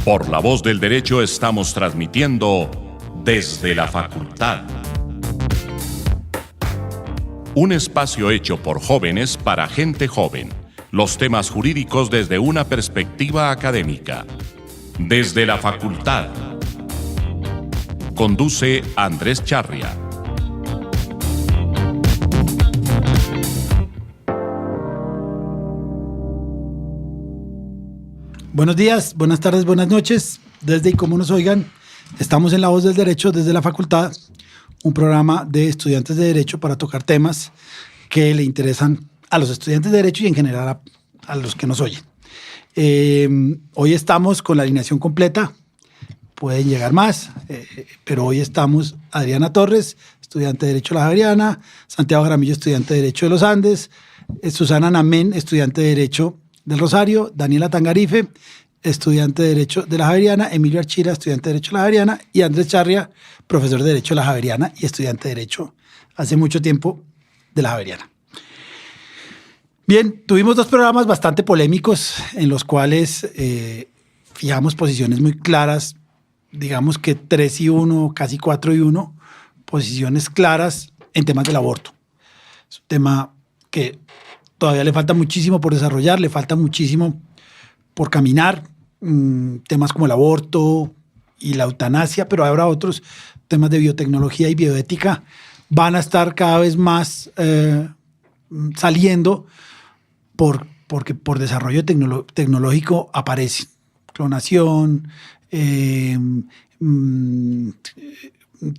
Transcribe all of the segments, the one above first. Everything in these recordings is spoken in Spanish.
Por la Voz del Derecho estamos transmitiendo desde la facultad. Un espacio hecho por jóvenes para gente joven. Los temas jurídicos desde una perspectiva académica. Desde la facultad. Conduce Andrés Charria. Buenos días, buenas tardes, buenas noches. Desde y como nos oigan, estamos en La Voz del Derecho desde la facultad, un programa de estudiantes de Derecho para tocar temas que le interesan a los estudiantes de Derecho y en general a los que nos oyen. Hoy estamos con la alineación completa, pueden llegar más, pero hoy estamos Adriana Torres, estudiante de Derecho de la Javeriana, Santiago Jaramillo, estudiante de Derecho de los Andes, Susana Namén, estudiante de Derecho del Rosario, Daniela Tangarife, estudiante de Derecho de la Javeriana, Emilio Archira, estudiante de Derecho de la Javeriana, y Andrés Charria, profesor de Derecho de la Javeriana y estudiante de Derecho hace mucho tiempo de la Javeriana. Bien, tuvimos dos programas bastante polémicos en los cuales fijamos posiciones muy claras, digamos que 3-1, casi 4-1, posiciones claras en temas del aborto. Es un tema que todavía le falta muchísimo por desarrollar, le falta muchísimo por caminar, temas como el aborto y la eutanasia, pero habrá otros temas de biotecnología y bioética van a estar cada vez más saliendo porque por desarrollo tecnológico aparece clonación,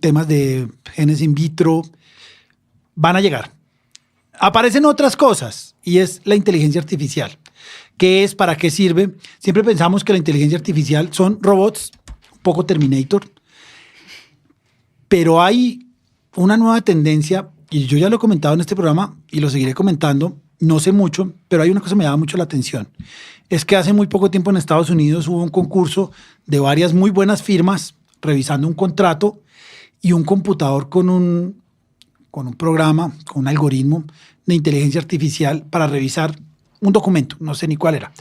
temas de genes in vitro, van a llegar. Aparecen otras cosas y es la inteligencia artificial. ¿Qué es? ¿Para qué sirve? Siempre pensamos que la inteligencia artificial son robots, un poco Terminator, pero hay una nueva tendencia, y yo ya lo he comentado en este programa y lo seguiré comentando, no sé mucho, pero hay una cosa que me llama mucho la atención. Es que hace muy poco tiempo en Estados Unidos hubo un concurso de varias muy buenas firmas revisando un contrato y un computador con un programa, con un algoritmo de inteligencia artificial para revisar un documento, no sé ni cuál era.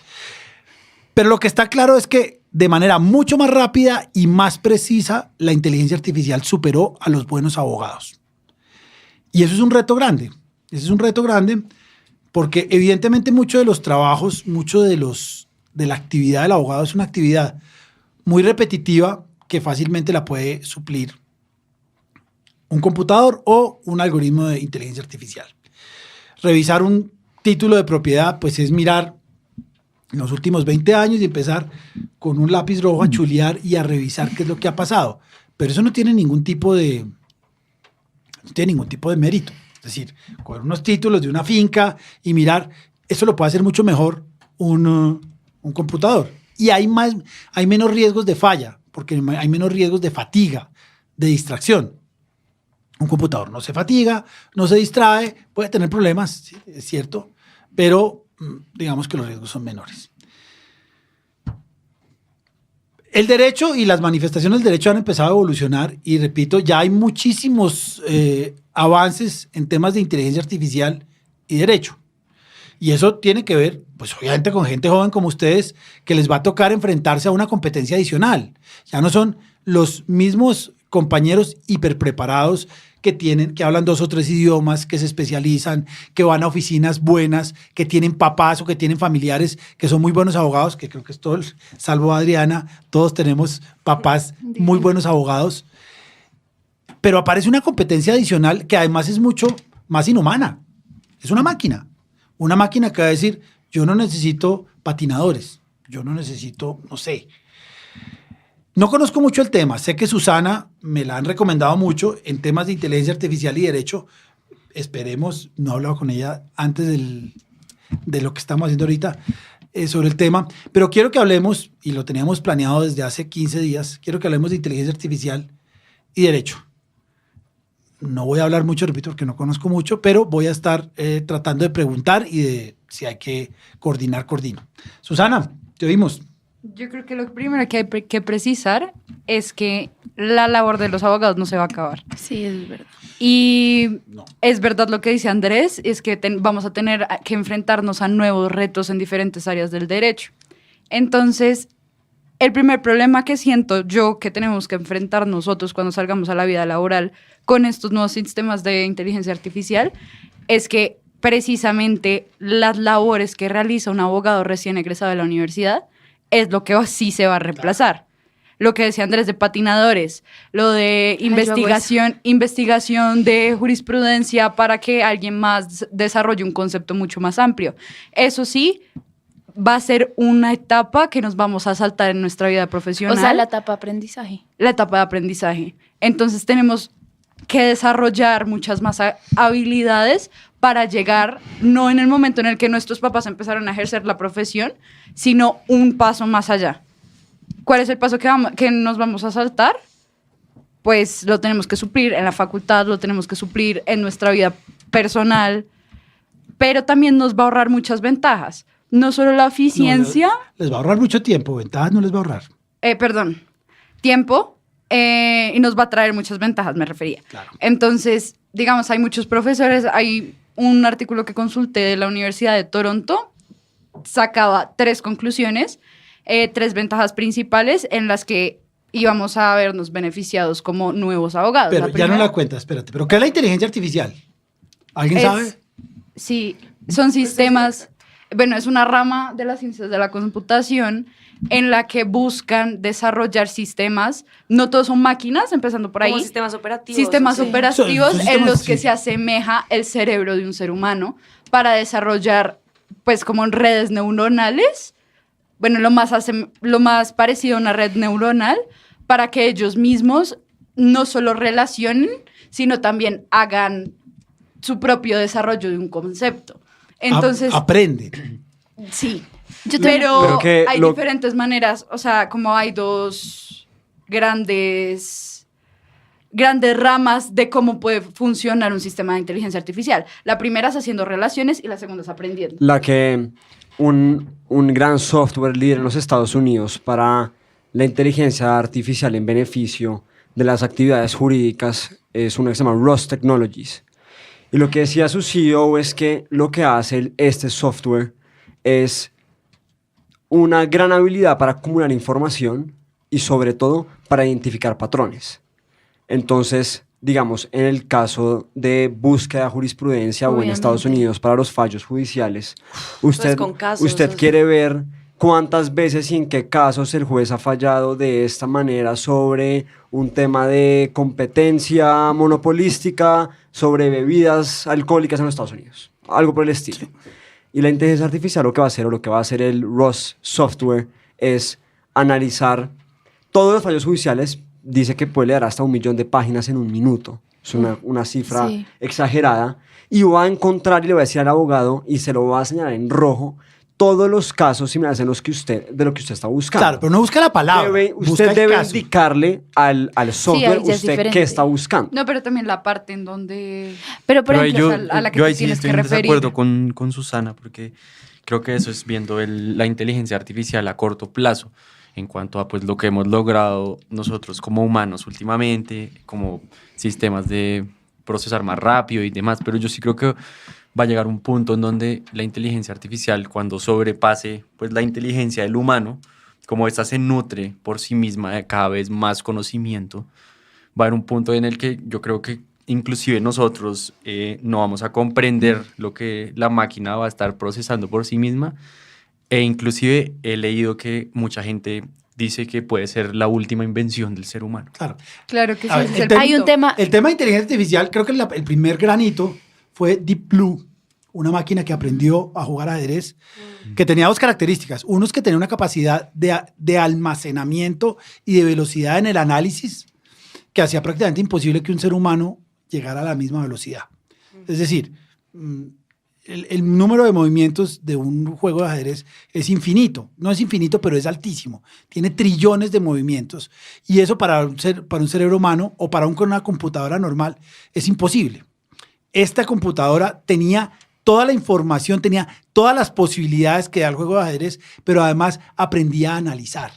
Pero lo que está claro es que de manera mucho más rápida y más precisa, la inteligencia artificial superó a los buenos abogados. Y eso es un reto grande. Eso es un reto grande porque evidentemente mucho de los trabajos, mucho de la actividad del abogado es una actividad muy repetitiva que fácilmente la puede suplir un computador o un algoritmo de inteligencia artificial. Revisar un título de propiedad, pues es mirar los últimos 20 años y empezar con un lápiz rojo a chulear y a revisar qué es lo que ha pasado. Pero eso no tiene ningún tipo de mérito. Es decir, con unos títulos de una finca y mirar, eso lo puede hacer mucho mejor un computador. Y hay menos riesgos de falla, porque hay menos riesgos de fatiga, de distracción. Un computador no se fatiga, no se distrae, puede tener problemas, sí, es cierto, pero digamos que los riesgos son menores. El derecho y las manifestaciones del derecho han empezado a evolucionar y, repito, ya hay muchísimos avances en temas de inteligencia artificial y derecho. Y eso tiene que ver, pues obviamente, con gente joven como ustedes que les va a tocar enfrentarse a una competencia adicional. Ya no son los mismos compañeros hiperpreparados que hablan 2 o 3 idiomas, que se especializan, que van a oficinas buenas, que tienen papás o que tienen familiares que son muy buenos abogados, que creo que es todos, salvo Adriana, todos tenemos papás muy buenos abogados. Pero aparece una competencia adicional que además es mucho más inhumana. Es una máquina que va a decir, yo no necesito patinadores, yo no necesito, no sé. No conozco mucho el tema, sé que Susana me la han recomendado mucho en temas de inteligencia artificial y derecho. Esperemos, no he hablado con ella antes de lo que estamos haciendo ahorita sobre el tema, pero quiero que hablemos, y lo teníamos planeado desde hace 15 días, quiero que hablemos de inteligencia artificial y derecho. No voy a hablar mucho, repito, porque no conozco mucho, pero voy a estar tratando de preguntar y de si hay que coordinar, coordino. Susana, te oímos. Yo creo que lo primero que hay que precisar es que la labor de los abogados no se va a acabar. Sí, es verdad. Y es verdad lo que dice Andrés, es que vamos a tener que enfrentarnos a nuevos retos en diferentes áreas del derecho. Entonces, el primer problema que siento yo que tenemos que enfrentar nosotros cuando salgamos a la vida laboral con estos nuevos sistemas de inteligencia artificial es que precisamente las labores que realiza un abogado recién egresado de la universidad es lo que sí se va a reemplazar. Claro. Lo que decía Andrés de patinadores, lo de investigación de jurisprudencia para que alguien más desarrolle un concepto mucho más amplio. Eso sí, va a ser una etapa que nos vamos a saltar en nuestra vida profesional. O sea, la etapa de aprendizaje. La etapa de aprendizaje. Entonces tenemos que desarrollar muchas más habilidades para llegar, no en el momento en el que nuestros papás empezaron a ejercer la profesión, sino un paso más allá. ¿Cuál es el paso que nos vamos a saltar? Pues lo tenemos que suplir en la facultad, lo tenemos que suplir en nuestra vida personal, pero también nos va a ahorrar muchas ventajas. No solo la eficiencia... No, les va a ahorrar mucho tiempo, ventajas no les va a ahorrar. Tiempo, y nos va a traer muchas ventajas, me refería. Claro. Entonces, digamos, hay muchos profesores, hay un artículo que consulté de la Universidad de Toronto, sacaba 3 conclusiones, 3 ventajas principales en las que íbamos a vernos beneficiados como nuevos abogados. Pero ya no la cuenta, espérate. ¿Pero qué es la inteligencia artificial? ¿Alguien sabe? Sí, son sistemas... Bueno, es una rama de las ciencias de la computación en la que buscan desarrollar sistemas. No todos son máquinas, empezando por ahí. Como sistemas operativos. Sistemas operativos son en los que se asemeja el cerebro de un ser humano para desarrollar, pues, como redes neuronales. Bueno, lo más parecido a una red neuronal para que ellos mismos no solo relacionen, sino también hagan su propio desarrollo de un concepto. Entonces, aprenden. Sí, pero hay diferentes maneras, o sea, como hay 2 grandes ramas de cómo puede funcionar un sistema de inteligencia artificial. La primera es haciendo relaciones y la segunda es aprendiendo. La que un gran software líder en los Estados Unidos para la inteligencia artificial en beneficio de las actividades jurídicas es una que se llama Rust Technologies. Y lo que decía su CEO es que lo que hace este software es una gran habilidad para acumular información y sobre todo para identificar patrones. Entonces, digamos, en el caso de búsqueda de jurisprudencia o en Estados Unidos para los fallos judiciales, usted quiere ver cuántas veces y en qué casos el juez ha fallado de esta manera sobre un tema de competencia monopolística, sobre bebidas alcohólicas en los Estados Unidos. Algo por el estilo. Sí. Y la inteligencia artificial lo que va a hacer, o lo que va a hacer el ROS software, es analizar todos los fallos judiciales. Dice que puede leer hasta 1 millón de páginas en 1 minuto. Es una cifra exagerada. Y va a encontrar y le va a decir al abogado, y se lo va a señalar en rojo, todos los casos similares de lo que usted está buscando. Claro, pero no busca la palabra. Usted debe indicarle al software usted qué está buscando. No, pero también la parte en donde... Pero por ejemplo, a la que yo ahí tienes sí estoy que en referir. desacuerdo con Susana, porque creo que eso es viendo la inteligencia artificial a corto plazo, en cuanto a pues, lo que hemos logrado nosotros como humanos últimamente, como sistemas de procesar más rápido y demás, pero yo sí creo que va a llegar un punto en donde la inteligencia artificial, cuando sobrepase pues, la inteligencia del humano, como esta se nutre por sí misma de cada vez más conocimiento, va a haber un punto en el que yo creo que inclusive nosotros no vamos a comprender lo que la máquina va a estar procesando por sí misma, e inclusive he leído que mucha gente dice que puede ser la última invención del ser humano. Claro que sí. Hay un tema... El tema de inteligencia artificial, creo que el primer granito fue Deep Blue, una máquina que aprendió a jugar ajedrez, que tenía 2 características. Uno es que tenía una capacidad de almacenamiento y de velocidad en el análisis que hacía prácticamente imposible que un ser humano llegara a la misma velocidad. Es decir, el número de movimientos de un juego de ajedrez es infinito. No es infinito, pero es altísimo. Tiene trillones de movimientos. Y eso para un cerebro humano o para una computadora normal es imposible. Esta computadora tenía toda la información, tenía todas las posibilidades que da el juego de ajedrez, pero además aprendía a analizar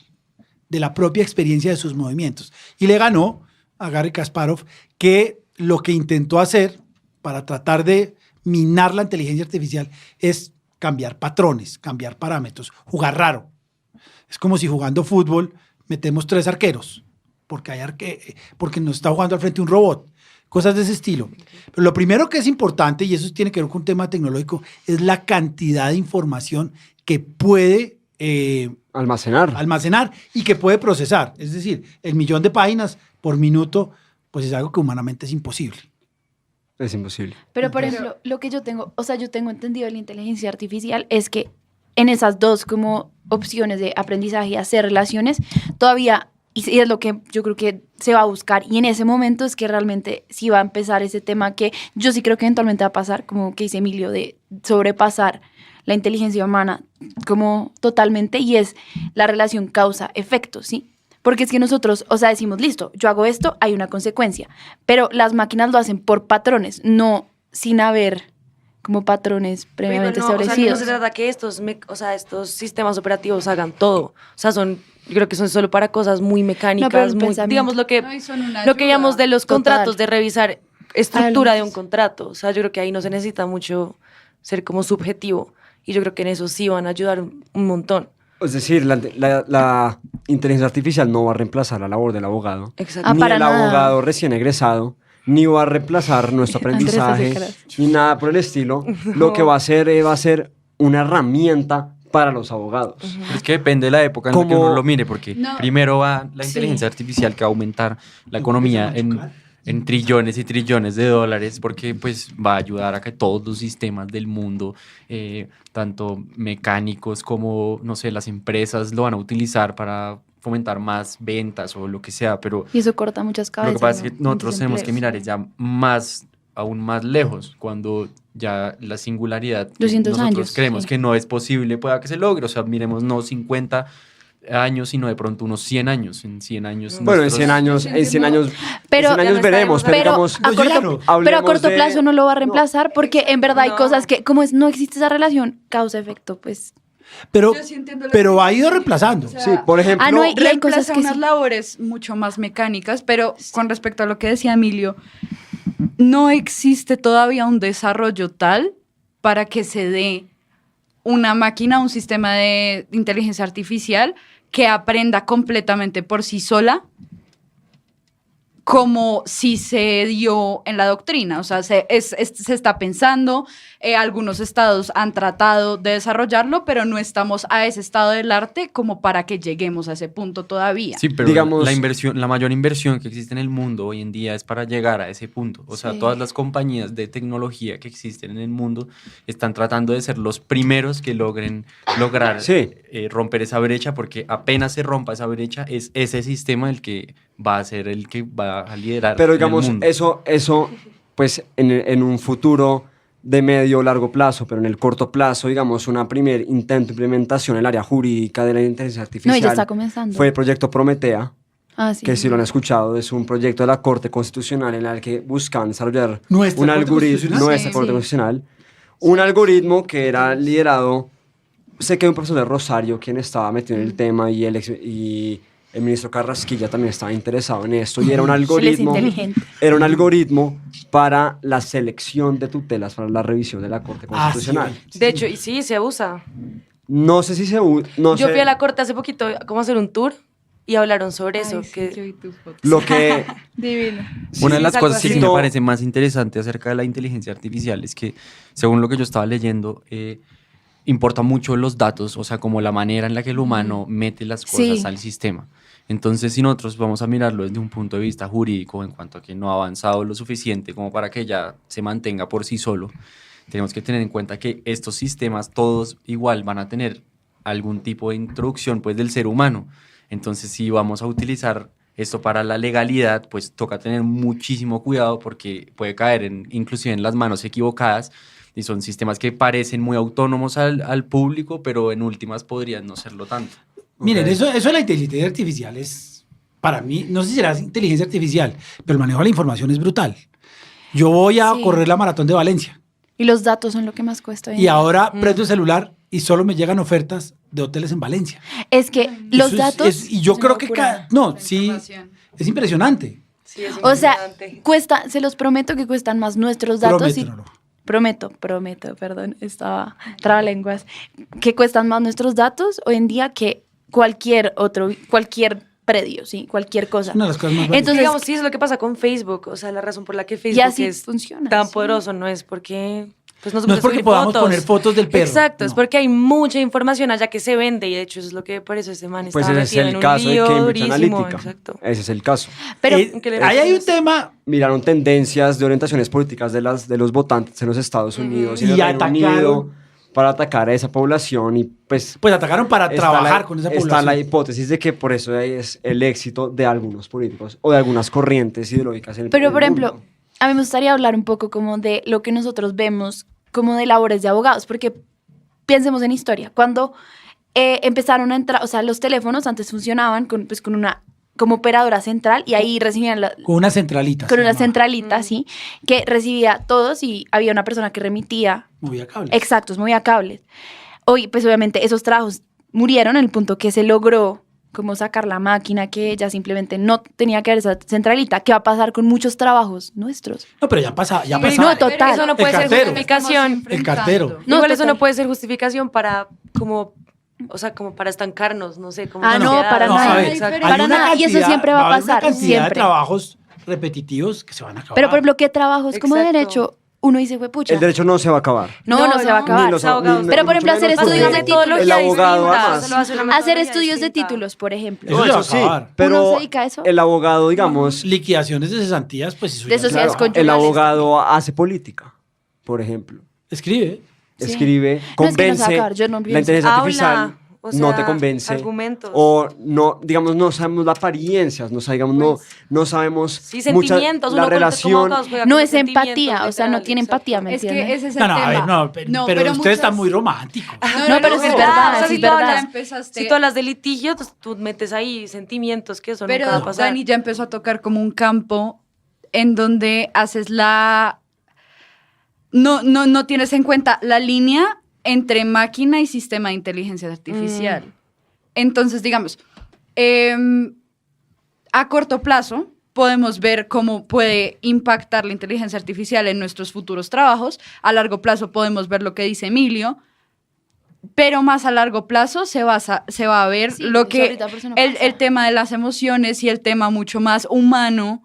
de la propia experiencia de sus movimientos. Y le ganó a Garry Kasparov, que lo que intentó hacer para tratar de minar la inteligencia artificial es cambiar patrones, cambiar parámetros, jugar raro. Es como si jugando fútbol metemos 3 arqueros, porque porque nos está jugando al frente un robot. Cosas de ese estilo. Pero lo primero que es importante, y eso tiene que ver con un tema tecnológico, es la cantidad de información que puede almacenar y que puede procesar. Es decir, el 1.000.000 de páginas por minuto, pues es algo que humanamente es imposible. Es imposible. Pero, por ejemplo, lo que yo tengo, o sea, yo tengo entendido de la inteligencia artificial es que en esas dos como opciones de aprendizaje y hacer relaciones, todavía, y es lo que yo creo que se va a buscar, y en ese momento es que realmente sí va a empezar ese tema que yo sí creo que eventualmente va a pasar, como que dice Emilio, de sobrepasar la inteligencia humana como totalmente, y es la relación causa-efecto, ¿sí? Porque es que nosotros, o sea, decimos, listo, yo hago esto, hay una consecuencia, pero las máquinas lo hacen por patrones, no sin haber como patrones previamente establecidos. No se trata que estos sistemas operativos hagan todo, o sea, yo creo que son solo para cosas muy mecánicas, digamos lo que llamamos de los contratos, de revisar estructura de un contrato, o sea, yo creo que ahí no se necesita mucho ser como subjetivo, y yo creo que en eso sí van a ayudar un montón. Es decir, la inteligencia artificial no va a reemplazar la labor del abogado, Exacto. ni para el nada. abogado recién egresado, ni va a reemplazar nuestro aprendizaje, ni nada por el estilo. Lo que va a hacer va a ser una herramienta para los abogados. Es que depende de la época en la que uno lo mire, porque primero va la Sí. inteligencia artificial que va a aumentar la economía en trillones y trillones de dólares, porque pues va a ayudar a que todos los sistemas del mundo, tanto mecánicos como, no sé, las empresas lo van a utilizar para fomentar más ventas o lo que sea, pero Y eso corta muchas cabezas. lo que pasa es que ¿no? nosotros Muchos tenemos que empleos. mirar es ya aún más lejos, cuando ya la singularidad que 200 nosotros años, creemos sí. que no es posible pueda que se logre, o sea, miremos no 50 años, sino de pronto unos 100 años, en 100 años. Bueno, en nuestros- 100 años, Pero- en 100 años veremos, pero digamos, a corto, hablemos pero a corto de- plazo no lo va a reemplazar porque en verdad hay cosas que, como no existe esa relación, causa-efecto, pues. Pero, Yo sí entiendo lo pero que ha ido dices. reemplazando. O sea, Sí, por ejemplo, no hay- y hay cosas reemplaza que unas sí. labores mucho más mecánicas, pero con respecto a lo que decía Emilio, no existe todavía un desarrollo tal para que se dé una máquina, un sistema de inteligencia artificial que aprenda completamente por sí sola, como si se dio en la doctrina. O sea, se está pensando, algunos estados han tratado de desarrollarlo, pero no estamos a ese estado del arte como para que lleguemos a ese punto todavía. Sí, pero Digamos- la mayor inversión que existe en el mundo hoy en día es para llegar a ese punto. O sea, Sí. todas las compañías de tecnología que existen en el mundo están tratando de ser los primeros que lograr Sí. romper esa brecha, porque apenas se rompa esa brecha, es ese sistema el que va a ser el que va a liderar Pero en el digamos, mundo. eso pues en un futuro de medio o largo plazo, pero en el corto plazo, digamos, una primer intento de implementación en el área jurídica de la inteligencia artificial No, ya está comenzando. fue el proyecto Prometea, Ah, sí. que si lo han escuchado, es un proyecto de la Corte Constitucional en el que buscan desarrollar ¿Nuestra un Corte algoritmo, Constitucional? nuestra Sí. Corte Sí. Constitucional, un algoritmo que era liderado, sé que un profesor de Rosario quien estaba metido en el tema y el ministro Carrasquilla también estaba interesado en esto, y era un Él es algoritmo, inteligente. era un algoritmo para la selección de tutelas para la revisión de la Corte Constitucional. sí. De hecho, y sí, se usa. No sé si se Yo fui a la corte hace poquito, como a hacer un tour, y hablaron sobre eso. Ay, sí, que yo vi tus fotos. lo que Divino. Una de sí, las es algo cosas que así. sí me No. parece más interesante acerca de la inteligencia artificial es que, según lo que yo estaba leyendo, importa mucho los datos, o sea, como la manera en la que el humano mete las cosas Sí. al sistema. Entonces, si nosotros vamos a mirarlo desde un punto de vista jurídico, en cuanto a que no ha avanzado lo suficiente como para que ya se mantenga por sí solo, tenemos que tener en cuenta que estos sistemas todos igual van a tener algún tipo de introducción pues del ser humano. Entonces, si vamos a utilizar esto para la legalidad, pues toca tener muchísimo cuidado porque puede caer inclusive en las manos equivocadas, y son sistemas que parecen muy autónomos al público, pero en últimas podrían no serlo tanto. Miren, Ok. eso de la inteligencia artificial es, para mí, no sé si será inteligencia artificial, pero el manejo de la información es brutal. Yo voy a Sí. correr la maratón de Valencia Y los datos son lo que más cuesta. hoy en y día. ahora prendo el celular y solo me llegan ofertas de hoteles en Valencia. Es que los Eso es- datos. y yo es creo una que locura. La sí, información. es impresionante. Sí, es O sea, impresionante. cuesta, se los prometo que cuestan más nuestros datos. Prometo, Prometo, perdón, estaba trabalenguas. Que cuestan más nuestros datos hoy en día que cualquier predio, ¿sí? Cualquier cosa. Una de las cosas más valiosas. Entonces, digamos, sí, es lo que pasa con Facebook. O sea, la razón por la que Facebook y así es funciona. tan sí. poderoso no es porque... Pues no No es porque subir podamos poner fotos del perro. Exacto, es No. porque hay mucha información allá que se vende y de hecho eso es lo que por eso este man Pues estaba ese es metido el en un caso de lío Cambridge durísimo. Analytica. Exacto. Ese es el caso. Pero ¿qué le ahí hay un refieres? tema Miraron tendencias de orientaciones políticas de los votantes en los Estados Unidos y en el Y Reino atacaron. Unido para atacar a esa población y pues atacaron para trabajar con esa población. está la hipótesis de que por eso es el éxito de algunos políticos o de algunas corrientes ideológicas en el Pero, por mundo. ejemplo, a mí me gustaría hablar un poco como de lo que nosotros vemos como de labores de abogados, porque pensemos en historia. Cuando empezaron a entrar, o sea, los teléfonos antes funcionaban con una como operadora central y ahí recibían Con una centralita. con se una llamaba. centralita, sí, que recibía todos y había una persona que remitía. Movía cables. Exactos, movía cables. Hoy, pues obviamente esos trabajos murieron en el punto que se logró como sacar la máquina, que ya simplemente no tenía que haber esa centralita. ¿Qué va a pasar con muchos trabajos nuestros? No, pero ya pasa. Ya Pero pasa. no, total. Eso no puede El ser cartero. justificación. El cartero. No, Igual eso total. no puede ser justificación para como, o sea, como para estancarnos, no sé. Como Ah, no, sociedad. para No, nada. a ver, Exacto. hay Para una nada, y eso siempre va a haber pasar, una cantidad de siempre. trabajos repetitivos que se van a acabar. Pero, por ejemplo, ¿qué trabajos como de Exacto. derecho uno dice, fue pucha? El derecho no se va a acabar. No, no se va a Ni acabar. los abogados. ni- Pero, ni por ejemplo, mucho hacer menos estudios porque de títulos. el abogado distinta, además. se lo hace una Hacer metodología estudios de distinta. títulos, por ejemplo. Eso se va a sí, acabar. ¿Uno pero se dedica a eso? el abogado, digamos, Liquidaciones de cesantías, pues eso De ya sociedades se va a acabar. el conyugales abogado hace política, por ejemplo. Escribe. Sí. Escribe, No, es que no se va a convence, acabar, yo no la pienso. inteligencia Habla, artificial o no sea, te convence argumentos. o no, digamos, no sabemos las apariencias, no sabemos, no sabemos Sí, mucha- sentimientos. la uno como relación. abogados juega No con es sentimientos, empatía, o sea, no literal, tiene exacto. empatía, ¿me Es que entiendes? ese es el No, no, tema. a ver, no, pero usted está muy romántico. No, pero eso es verdad, o sea, eso si es tú verdad. hablas- Empezaste- Si tú hablas de litigio, pues, tú metes ahí sentimientos que eso nunca va a Pero pasar. Dani ya empezó a tocar como un campo en donde haces la... No tienes en cuenta la línea entre máquina y sistema de inteligencia artificial. Entonces, digamos, a corto plazo podemos ver cómo puede impactar la inteligencia artificial en nuestros futuros trabajos. A largo plazo podemos ver lo que dice Emilio. Pero más a largo plazo se va a ver Sí, lo eso que ahorita por eso no el pasa. tema de las emociones y el tema mucho más humano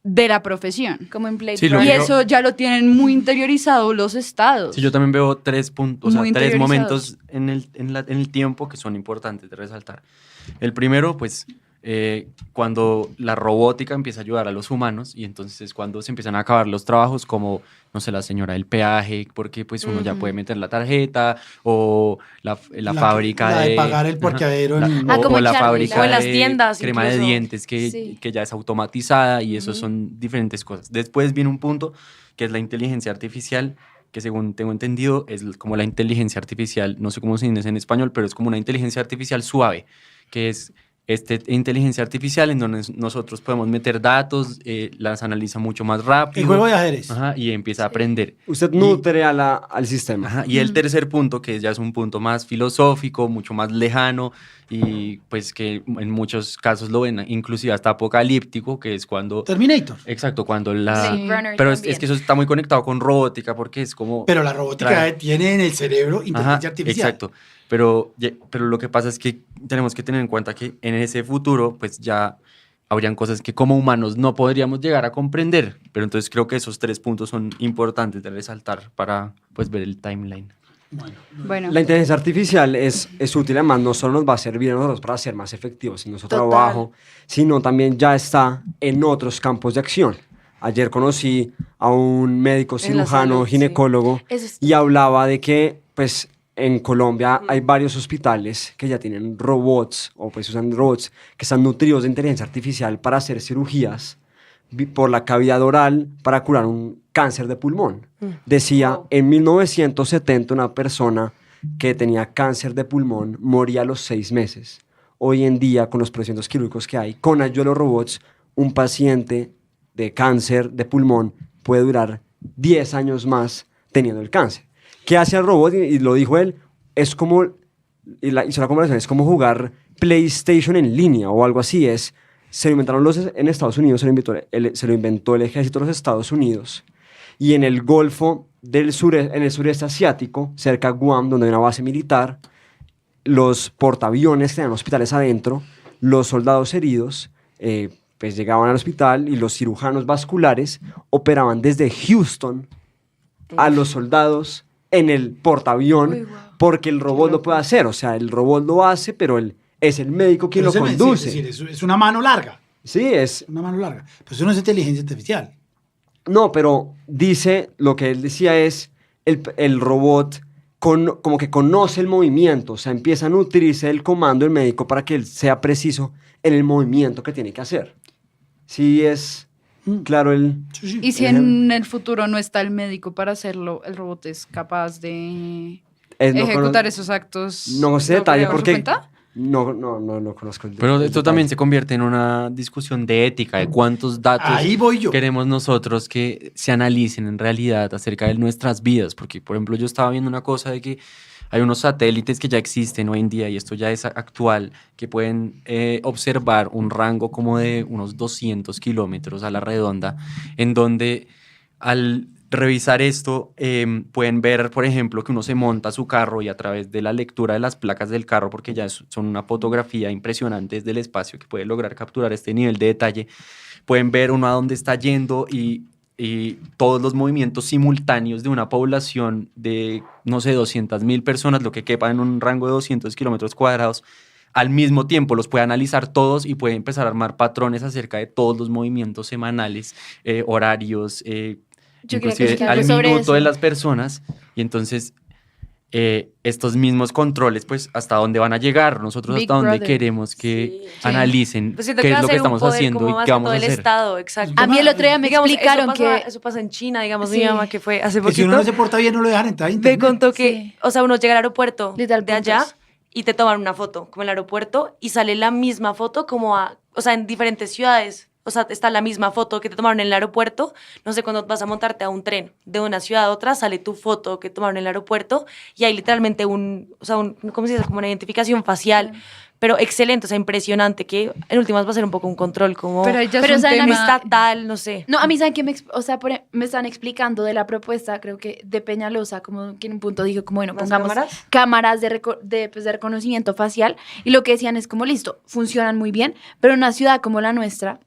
de la profesión. Como en Blade Sí, lo Y que Runner. eso ya lo tienen muy interiorizado los estados. Sí, yo también veo tres puntos, o sea, Muy tres interiorizados. momentos en el tiempo que son importantes de resaltar. El primero, pues, cuando la robótica empieza a ayudar a los humanos y entonces es cuando se empiezan a acabar los trabajos como, no sé, la señora del peaje, porque pues uno ya puede meter la tarjeta o la fábrica la de pagar el Ajá. parqueadero en- Ah, como o la Charlie, fábrica o en las de tiendas crema de incluso. dientes Sí. que ya es automatizada y eso son diferentes cosas. Después viene un punto que es la inteligencia artificial, que según tengo entendido es como la inteligencia artificial, no sé cómo se dice en español, pero es como una inteligencia artificial suave, que es inteligencia artificial en donde nosotros podemos meter datos, las analiza mucho más rápido. El juego de ajedrez. Ajá, y empieza a aprender. Usted nutre al sistema. Ajá, y el tercer punto, que ya es un punto más filosófico, mucho más lejano, y pues que en muchos casos lo ven inclusive hasta apocalíptico, que es cuando... Terminator. Exacto, cuando la... Blade Runner Pero es también. que eso está muy conectado con robótica, porque es como... Pero la robótica Trae- tiene en el cerebro Ajá, inteligencia artificial. exacto. Pero lo que pasa es que tenemos que tener en cuenta que en ese futuro, pues ya habrían cosas que como humanos no podríamos llegar a comprender. Pero entonces creo que esos tres puntos son importantes de resaltar para pues ver el timeline. Bueno, La inteligencia artificial es útil, además no solo nos va a servir a nosotros para ser más efectivos en nuestro Total. trabajo, sino también ya está en otros campos de acción. Ayer conocí a un médico En la cirujano, salud, sí. ginecólogo, Eso es- y hablaba de que pues en Colombia hay varios hospitales que ya tienen robots o pues usan robots que están nutridos de inteligencia artificial para hacer cirugías por la cavidad oral para curar un cáncer de pulmón. Decía, en 1970 una persona que tenía cáncer de pulmón moría a los 6 meses. Hoy en día, con los procedimientos quirúrgicos que hay, con ayuda de los robots, un paciente de cáncer de pulmón puede durar 10 años más teniendo el cáncer. ¿Qué hace el robot? Y lo dijo él, es como, hizo la comparación, es como jugar PlayStation en línea o algo así. Se lo inventaron en Estados Unidos, se lo inventó el ejército de los Estados Unidos. Y en el Golfo en el sureste asiático, cerca de Guam, donde hay una base militar, los portaaviones que tenían hospitales adentro, los soldados heridos, pues llegaban al hospital y los cirujanos vasculares operaban desde Houston a los soldados en el portaavión, porque el robot lo puede hacer. O sea, el robot lo hace, pero es el médico quien lo conduce. Es decir, es una mano larga. Sí, es una mano larga. Pero eso no es inteligencia artificial. No, pero dice, lo que él decía es, el robot como que conoce el movimiento, o sea, empieza a nutrirse del comando del médico para que él sea preciso en el movimiento que tiene que hacer. Sí es claro el... Y si en el futuro no está el médico para hacerlo, el robot es capaz de ejecutar esos actos. No sé detalle porque... cuenta? No conozco. Pero esto también se convierte en una discusión de ética, de cuántos datos queremos nosotros que se analicen en realidad acerca de nuestras vidas. Porque, por ejemplo, yo estaba viendo una cosa de que hay unos satélites que ya existen hoy en día, y esto ya es actual, que pueden observar un rango como de unos 200 kilómetros a la redonda, en donde al revisar esto, pueden ver, por ejemplo, que uno se monta a su carro y a través de la lectura de las placas del carro, porque ya son una fotografía impresionante desde el espacio que puede lograr capturar este nivel de detalle, pueden ver uno a dónde está yendo y todos los movimientos simultáneos de una población de, no sé, 200.000 personas, lo que quepa en un rango de 200 kilómetros cuadrados, al mismo tiempo los puede analizar todos y puede empezar a armar patrones acerca de todos los movimientos semanales, horarios, inclusive al minuto de las personas. Y entonces estos mismos controles, pues, ¿hasta dónde van a llegar? Nosotros Big hasta dónde Brother. queremos que analicen Pues qué es lo que estamos haciendo y qué vamos a el hacer. Estado, exacto. A mí el otro día me explicaron eso pasa en China, digamos, Sí. mi mamá que fue hace Que poquito. si uno no se porta bien no lo dejan entrar a Me internet. contó que, Sí. o sea, uno llega al aeropuerto Literal, de allá puntos. y te toman una foto, como en el aeropuerto, y sale la misma foto como o sea, en diferentes ciudades. O sea, está la misma foto que te tomaron en el aeropuerto. No sé, cuando vas a montarte a un tren de una ciudad a otra, sale tu foto que tomaron en el aeropuerto y hay literalmente ¿cómo se dice? Como una identificación facial. Pero excelente, o sea, impresionante, que en últimas va a ser un poco un control como Pero ya Pero es un ¿saben a mí tema... estatal, no sé. No, a mí saben que o sea, me están explicando de la propuesta, creo que de Peñalosa, como que en un punto dijo, como bueno, ¿Más pongamos cámaras? cámaras de reconocimiento facial, y lo que decían es como, listo, funcionan muy bien, pero en una ciudad como la nuestra,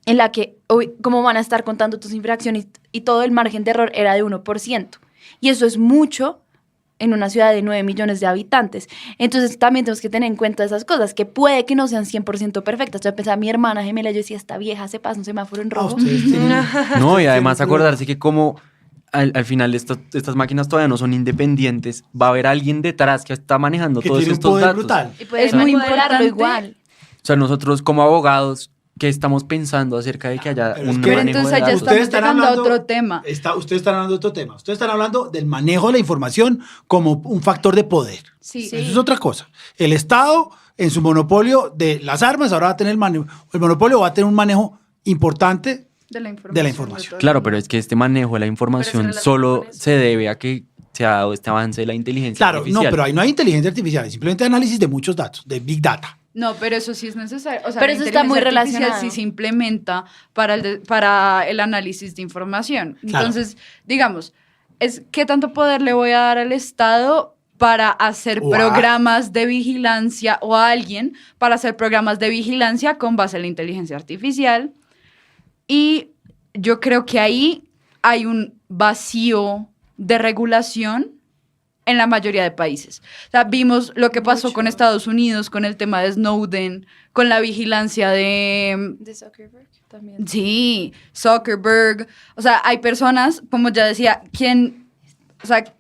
en la que, como van a estar contando tus infracciones y todo el margen de error era de 1%, y eso es mucho en una ciudad de 9 millones de habitantes. Entonces también tenemos que tener en cuenta esas cosas, que puede que no sean 100% perfectas. Yo pensaba, mi hermana gemela, yo decía, esta vieja se pasa un semáforo en rojo. Ustedes tienen- No, y además tienen acordarse que como al final estas máquinas todavía no son independientes, va a haber alguien detrás que está manejando que todos tiene un estos poder datos. brutal. Y puede Es muy manipularlo importante. igual. O sea, nosotros como abogados, ¿qué estamos pensando acerca de que haya Pero es un que- Pero manejo entonces de allá datos? estamos Ustedes están llegando a hablando- otro tema. Ustedes están hablando de otro tema. Ustedes están hablando del manejo de la información como un factor de poder. Sí. Eso es otra cosa. El Estado, en su monopolio de las armas, ahora va a tener el monopolio va a tener un manejo importante De la información. de la información. Claro, pero es que este manejo de la información relaciona solo con eso. se debe a que se ha dado este avance de la inteligencia Claro, artificial. no, pero ahí no hay inteligencia artificial, es simplemente análisis de muchos datos, de Big Data. No, pero eso sí es necesario. O sea, Pero la eso está muy inteligencia artificial relacionado. sí se implementa para el análisis de información. Claro. Entonces, digamos, ¿qué tanto poder le voy a dar al Estado para hacer O a- programas de vigilancia o a alguien para hacer programas de vigilancia con base en la inteligencia artificial? Y yo creo que ahí hay un vacío de regulación en la mayoría de países. O sea, vimos lo que pasó con Estados Unidos, con el tema de Snowden, con la vigilancia de... De Zuckerberg también. Sí, Zuckerberg. O sea, hay personas, como ya decía,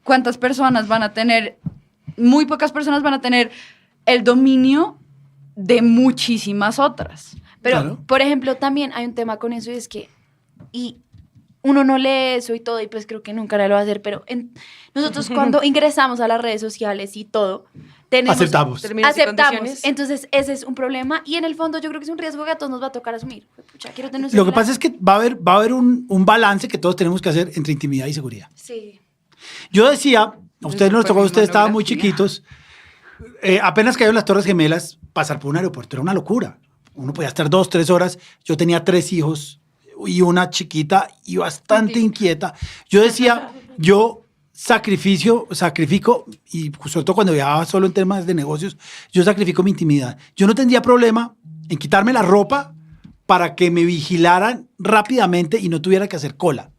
¿cuántas personas van a tener? Muy pocas personas van a tener el dominio de muchísimas otras. Pero, Claro. por ejemplo, también hay un tema con eso y es que uno no lee eso y todo, y pues creo que nunca lo va a hacer, pero nosotros cuando ingresamos a las redes sociales y todo, Aceptamos. Términos y aceptamos. condiciones. Entonces, ese es un problema y en el fondo yo creo que es un riesgo que a todos nos va a tocar asumir. Pucha, quiero tener un Lo que celular. pasa es que va a haber un balance que todos tenemos que hacer entre intimidad y seguridad. Sí. Yo decía, a ustedes nos tocó, Fue mi ustedes estaban muy monografía. chiquitos, apenas cayeron las Torres Gemelas, pasar por un aeropuerto era una locura. Uno podía estar 2, 3 horas. Yo tenía 3 hijos y una chiquita y bastante inquieta. Yo decía, yo sacrifico, y sobre todo cuando viajaba solo en temas de negocios, yo sacrifico mi intimidad. Yo no tendría problema en quitarme la ropa para que me vigilaran rápidamente y no tuviera que hacer cola.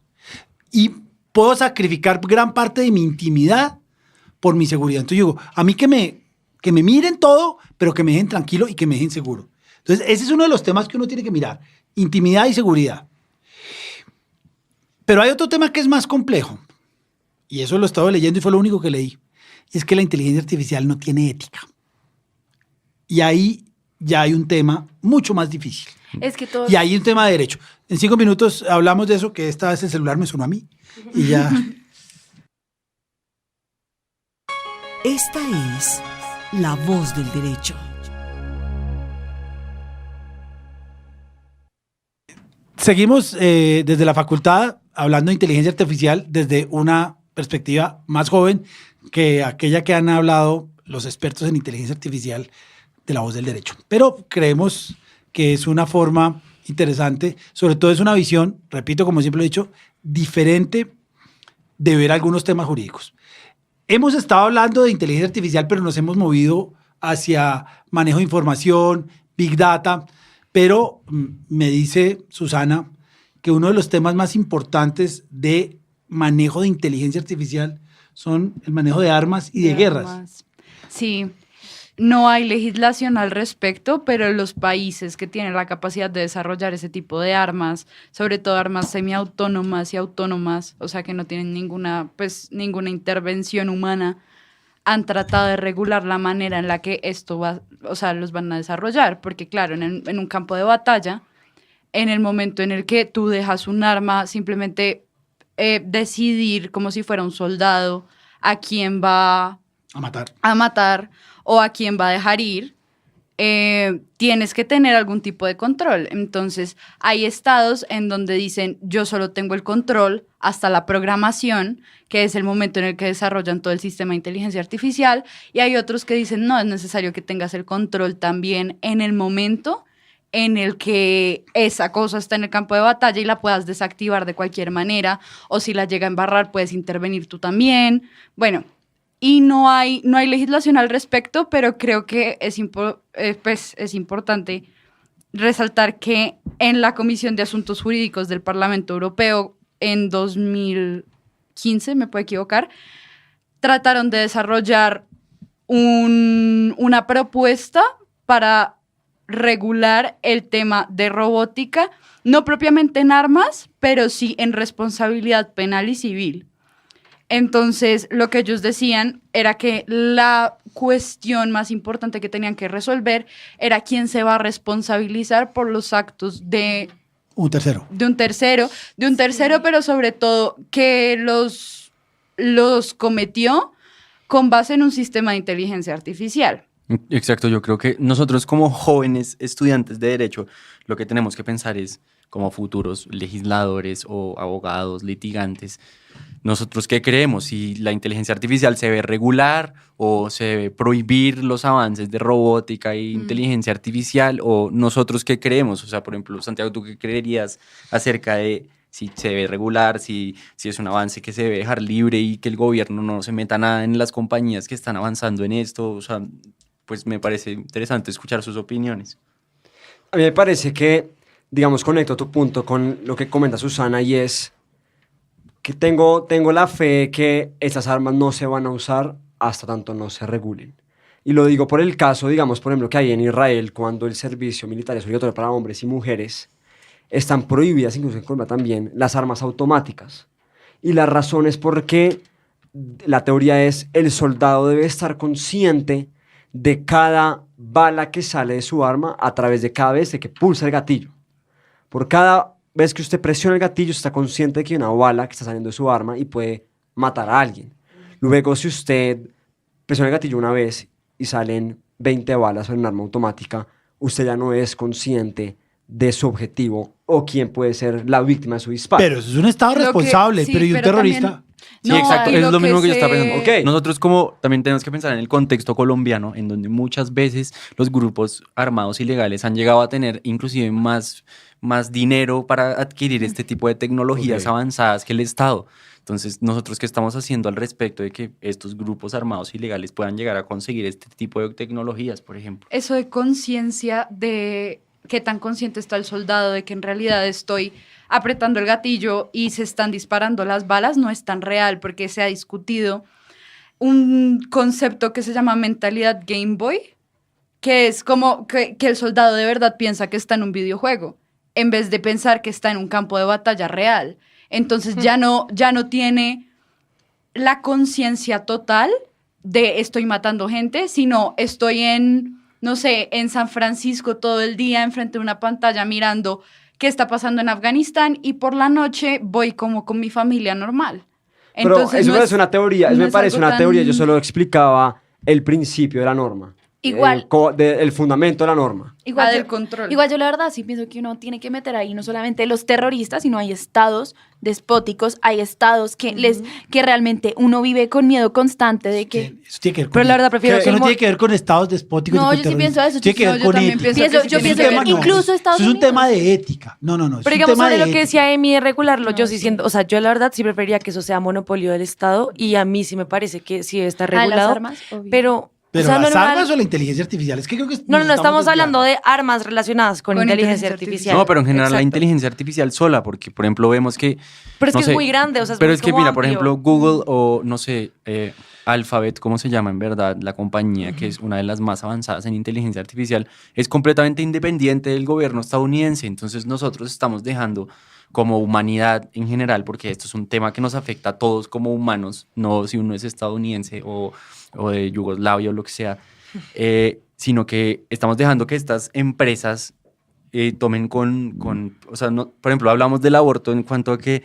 Y puedo sacrificar gran parte de mi intimidad por mi seguridad. Entonces yo digo, a mí que me miren todo, pero que me dejen tranquilo y que me dejen seguro. Entonces ese es uno de los temas que uno tiene que mirar, intimidad y seguridad. Pero hay otro tema que es más complejo, y eso lo he estado leyendo y fue lo único que leí, y es que la inteligencia artificial no tiene ética. Y ahí ya hay un tema mucho más difícil. Es que todo... Y ahí hay un tema de derecho. En 5 minutos hablamos de eso, que esta vez el celular me sonó a mí. Y ya... Esta es La Voz del Derecho. Seguimos desde la facultad hablando de inteligencia artificial desde una perspectiva más joven que aquella que han hablado los expertos en inteligencia artificial de La Voz del Derecho. Pero creemos que es una forma interesante, sobre todo es una visión, repito, como siempre lo he dicho, diferente de ver algunos temas jurídicos. Hemos estado hablando de inteligencia artificial, pero nos hemos movido hacia manejo de información, Big Data, pero me dice Susana que uno de los temas más importantes de manejo de inteligencia artificial son el manejo de armas y de guerras. Sí, no hay legislación al respecto, pero los países que tienen la capacidad de desarrollar ese tipo de armas, sobre todo armas semiautónomas y autónomas, o sea que no tienen ninguna intervención humana, han tratado de regular la manera en la que esto va, o sea, los van a desarrollar, porque claro, en un campo de batalla, en el momento en el que tú dejas un arma, simplemente decidir como si fuera un soldado a quién va a matar o a quién va a dejar ir, tienes que tener algún tipo de control. Entonces, hay estados en donde dicen, yo solo tengo el control hasta la programación, que es el momento en el que desarrollan todo el sistema de inteligencia artificial, y hay otros que dicen, no, es necesario que tengas el control también en el momento en el que esa cosa está en el campo de batalla y la puedas desactivar de cualquier manera, o si la llega a embarrar, puedes intervenir tú también. Bueno, y no hay legislación al respecto, pero creo que es importante resaltar que en la Comisión de Asuntos Jurídicos del Parlamento Europeo en 2015, me puedo equivocar, trataron de desarrollar una propuesta para regular el tema de robótica, no propiamente en armas, pero sí en responsabilidad penal y civil. Entonces, lo que ellos decían era que la cuestión más importante que tenían que resolver era quién se va a responsabilizar por los actos de un tercero, pero sobre todo que los cometió con base en un sistema de inteligencia artificial. Exacto, yo creo que nosotros como jóvenes estudiantes de Derecho lo que tenemos que pensar es como futuros legisladores o abogados, litigantes, nosotros qué creemos, si la inteligencia artificial se debe regular o se debe prohibir los avances de robótica e inteligencia artificial, o nosotros qué creemos, o sea, por ejemplo, Santiago, ¿tú qué creerías acerca de si se debe regular, si es un avance que se debe dejar libre y que el gobierno no se meta nada en las compañías que están avanzando en esto? O sea, pues me parece interesante escuchar sus opiniones. A mí me parece que, digamos, conecto tu punto con lo que comenta Susana, y es que tengo la fe que estas armas no se van a usar hasta tanto no se regulen. Y lo digo por el caso, digamos, por ejemplo, que hay en Israel, cuando el servicio militar es obligatorio para hombres y mujeres, están prohibidas, incluso en Colombia también, las armas automáticas. Y la razón es porque la teoría es el soldado debe estar consciente de cada bala que sale de su arma a través de cada vez de que pulsa el gatillo. Por cada vez que usted presiona el gatillo, está consciente de que hay una bala que está saliendo de su arma y puede matar a alguien. Luego, si usted presiona el gatillo una vez y salen 20 balas en un arma automática, usted ya no es consciente de su objetivo o quién puede ser la víctima de su disparo. Pero eso es un estado responsable, pero ¿y un terrorista? También... Sí, no, exacto, es lo mismo que yo estaba pensando. Okay. Nosotros como también tenemos que pensar en el contexto colombiano, en donde muchas veces los grupos armados ilegales han llegado a tener inclusive más dinero para adquirir este tipo de tecnologías avanzadas que el Estado. Entonces, ¿nosotros qué estamos haciendo al respecto de que estos grupos armados ilegales puedan llegar a conseguir este tipo de tecnologías, por ejemplo? Eso de conciencia, de qué tan consciente está el soldado de que en realidad estoy apretando el gatillo y se están disparando las balas, no es tan real, porque se ha discutido un concepto que se llama mentalidad Game Boy, que es como que el soldado de verdad piensa que está en un videojuego, en vez de pensar que está en un campo de batalla real. Entonces ya no tiene la conciencia total de estoy matando gente, sino estoy en, no sé, en San Francisco todo el día enfrente de una pantalla mirando qué está pasando en Afganistán y por la noche voy como con mi familia normal. Entonces, pero eso no es una teoría, eso me parece una teoría, yo solo explicaba el principio de la norma. Igual. El fundamento de la norma. Igual del control. Igual yo la verdad sí pienso que uno tiene que meter ahí no solamente los terroristas, sino hay estados despóticos, hay estados que que realmente uno vive con miedo constante de que... Eso tiene que ver con... Pero la verdad prefiero Eso no tiene que ver con estados despóticos. No, yo sí pienso eso. Tiene que ver con ética. Yo pienso que incluso Estados Unidos. Es un tema Unidos. de ética. No. Pero digamos, sobre lo que decía Emi de regularlo, yo sí siento, o sea, yo la verdad sí preferiría que eso sea monopolio del Estado y a mí sí me parece que sí debe estar regulado. Las armas, obvio. Pero o sea, las armas o la inteligencia artificial, es que creo que... No, estamos hablando de armas relacionadas con inteligencia artificial. No, pero en general Exacto. la inteligencia artificial sola, porque por ejemplo vemos que... Pero es no que sé, es muy grande, o sea, pero muy es que como mira, por amplio. ejemplo, Google o no sé, Alphabet, ¿cómo se llama en verdad? La compañía que es una de las más avanzadas en inteligencia artificial, es completamente independiente del gobierno estadounidense. Entonces nosotros estamos dejando como humanidad en general, porque esto es un tema que nos afecta a todos como humanos, no si uno es estadounidense o de Yugoslavia o lo que sea, sino que estamos dejando que estas empresas tomen o sea, no, por ejemplo, hablamos del aborto en cuanto a que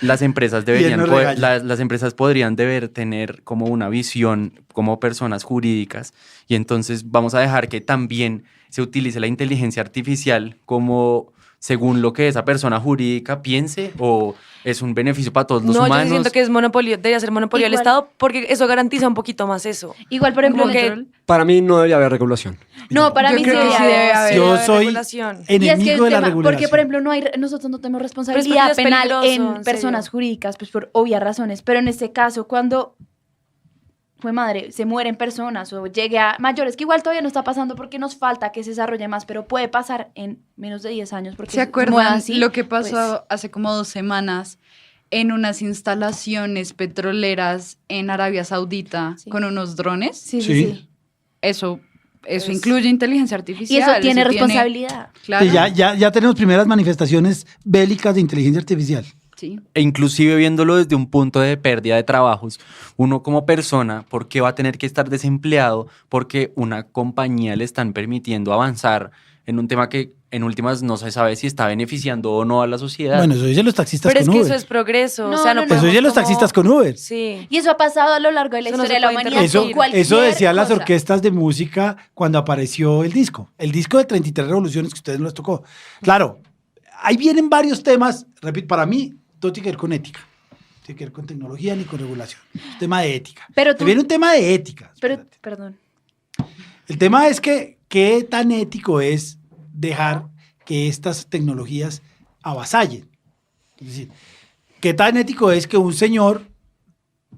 las empresas las empresas podrían deber tener como una visión como personas jurídicas y entonces vamos a dejar que también se utilice la inteligencia artificial como según lo que esa persona jurídica piense o es un beneficio para todos los humanos. No, yo siento que es monopolio, debería ser monopolio del Estado porque eso garantiza un poquito más eso. Igual, por ejemplo, para mí no debería haber regulación. No, para mí sí debe haber. Yo soy enemigo de la regulación. Porque, por ejemplo, nosotros no tenemos responsabilidad penal en personas jurídicas, pues por obvias razones. Pero en este caso, cuando fue madre, se mueren personas o llegue a mayores, que igual todavía no está pasando porque nos falta que se desarrolle más, pero puede pasar en menos de 10 años. Porque ¿Se acuerdan así, lo que pasó pues, hace como 2 semanas en unas instalaciones petroleras en Arabia Saudita con unos drones? Sí. Eso incluye inteligencia artificial. Y eso tiene responsabilidad. Claro. Sí, ya tenemos primeras manifestaciones bélicas de inteligencia artificial. Sí. E inclusive viéndolo desde un punto de pérdida de trabajos, uno como persona, ¿por qué va a tener que estar desempleado? Porque una compañía le están permitiendo avanzar en un tema que en últimas no se sabe si está beneficiando o no a la sociedad. Bueno, eso dicen los taxistas Pero con es que Uber. eso es progreso. No, o sea, no, no, no. Eso dicen los taxistas con Uber. Sí. Y eso ha pasado a lo largo de la Eso no historia se de la puede humanidad. interrumpir. Eso decían las cosa. orquestas de música cuando apareció el disco. El disco de 33 revoluciones que a ustedes no les tocó. Claro, ahí vienen varios temas. Repito, para mí, todo tiene que ver con ética. No tiene que ver con tecnología ni con regulación. Es un tema de ética. Pero Ahí viene un tema de ética. Perdón. El tema es que qué tan ético es dejar que estas tecnologías avasallen. Es decir, qué tan ético es que un señor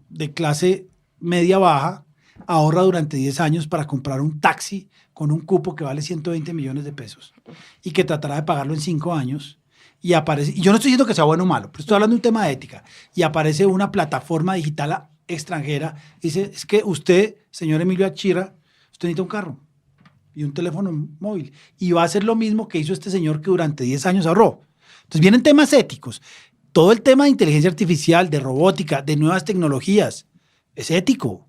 de clase media baja ahorra durante 10 años para comprar un taxi con un cupo que vale 120 millones de pesos y que tratará de pagarlo en 5 años y aparece, y yo no estoy diciendo que sea bueno o malo, pero estoy hablando de un tema de ética, y aparece una plataforma digital extranjera y dice, es que usted, señor Emilio Achira, usted necesita un carro y un teléfono móvil, y va a hacer lo mismo que hizo este señor que durante 10 años ahorró. Entonces vienen temas éticos. Todo el tema de inteligencia artificial, de robótica, de nuevas tecnologías, es ético.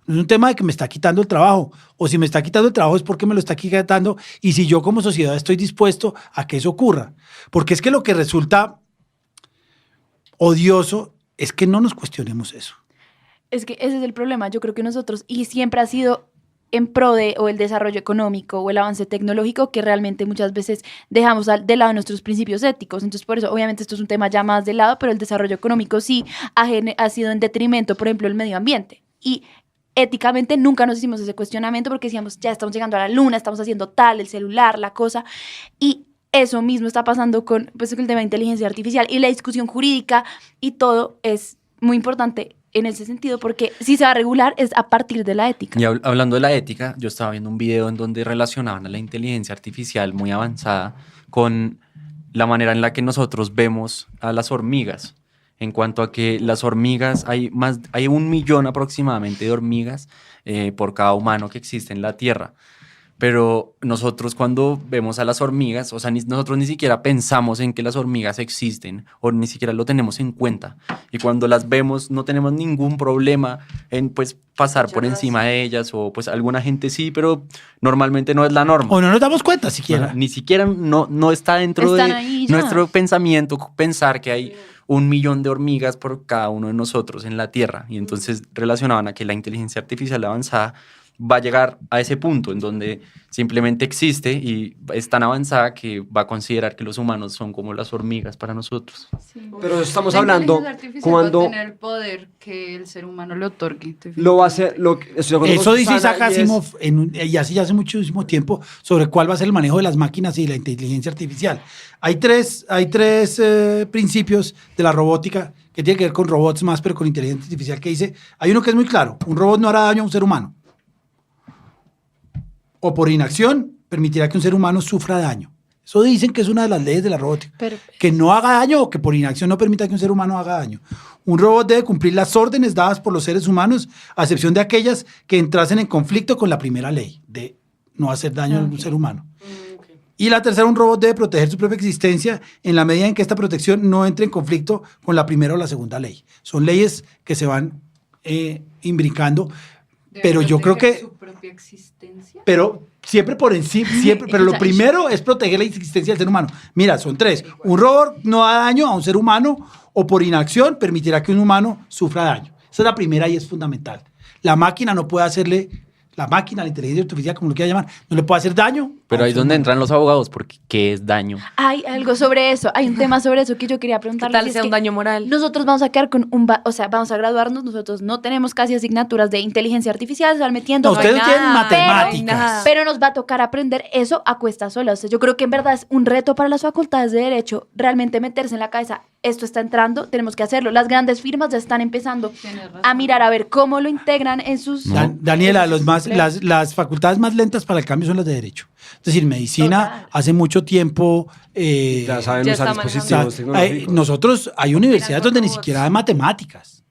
No es un tema de que me está quitando el trabajo, o si me está quitando el trabajo es porque me lo está quitando, y si yo como sociedad estoy dispuesto a que eso ocurra. Porque es que lo que resulta odioso es que no nos cuestionemos eso. Es que ese es el problema. Yo creo que nosotros, y siempre ha sido en pro de o el desarrollo económico o el avance tecnológico, que realmente muchas veces dejamos de lado nuestros principios éticos. Entonces, por eso, obviamente, esto es un tema ya más de lado, pero el desarrollo económico sí ha sido en detrimento, por ejemplo, del medio ambiente. Y éticamente nunca nos hicimos ese cuestionamiento porque decíamos, ya estamos llegando a la luna, estamos haciendo tal, el celular, la cosa. Y eso mismo está pasando con, pues, con el tema de inteligencia artificial, y la discusión jurídica y todo es muy importante en ese sentido, porque si se va a regular es a partir de la ética. Y hablando de la ética, yo estaba viendo un video en donde relacionaban a la inteligencia artificial muy avanzada con la manera en la que nosotros vemos a las hormigas. En cuanto a que las hormigas, hay 1 millón aproximadamente de hormigas por cada humano que existe en la Tierra. Pero nosotros cuando vemos a las hormigas, o sea, nosotros ni siquiera pensamos en que las hormigas existen o ni siquiera lo tenemos en cuenta. Y cuando las vemos no tenemos ningún problema en pues pasar por encima de ellas, o pues alguna gente sí, pero normalmente no es la norma. O no nos damos cuenta siquiera. Ni siquiera no está dentro de nuestro pensamiento pensar que hay 1 millón de hormigas por cada uno de nosotros en la Tierra. Y entonces relacionaban a que la inteligencia artificial avanzada va a llegar a ese punto en donde simplemente existe y es tan avanzada que va a considerar que los humanos son como las hormigas para nosotros. Sí. Pero estamos La hablando inteligencia artificial cuando va a tener el poder que el ser humano le otorgue. lo va a hacer. Eso dice Isaac Asimov y así hace muchísimo tiempo sobre cuál va a ser el manejo de las máquinas y la inteligencia artificial. Hay tres principios de la robótica que tienen que ver con robots más, pero con inteligencia artificial, que dice, hay uno que es muy claro: un robot no hará daño a un ser humano. O por inacción permitirá que un ser humano sufra daño. Eso dicen que es una de las leyes de la robótica. Que no haga daño, o que por inacción no permita que un ser humano haga daño. Un robot debe cumplir las órdenes dadas por los seres humanos, a excepción de aquellas que entrasen en conflicto con la primera ley, de no hacer daño a un ser humano. Y la tercera, un robot debe proteger su propia existencia en la medida en que esta protección no entre en conflicto con la primera o la segunda ley. Son leyes que se van imbricando. Pero yo creo que... su propia existencia. Pero siempre por encima, siempre, pero lo primero es proteger la existencia del ser humano. Mira, son 3. Un robot no da daño a un ser humano, o por inacción permitirá que un humano sufra daño. Esa es la primera y es fundamental. La máquina no puede hacerle... La máquina, la inteligencia artificial, como lo quieras llamar, no le puede hacer daño. Pero ahí es donde entran los abogados, porque ¿qué es daño? Hay algo sobre eso, hay un tema sobre eso que yo quería preguntarles. ¿Qué tal sea un daño moral? Nosotros vamos a quedar con vamos a graduarnos, nosotros no tenemos casi asignaturas de inteligencia artificial, se van metiendo. No, ustedes no tienen matemáticas. Pero nos va a tocar aprender eso a cuesta sola. O sea, yo creo que en verdad es un reto para las facultades de Derecho realmente meterse en la cabeza. Esto está entrando, tenemos que hacerlo. Las grandes firmas ya están empezando a mirar a ver cómo lo integran en sus... Daniela, las facultades más lentas para el cambio son las de Derecho. Es decir, medicina hace mucho tiempo... ya saben usar dispositivos tecnológicos. Nosotros, hay universidades donde ni siquiera hay matemáticas,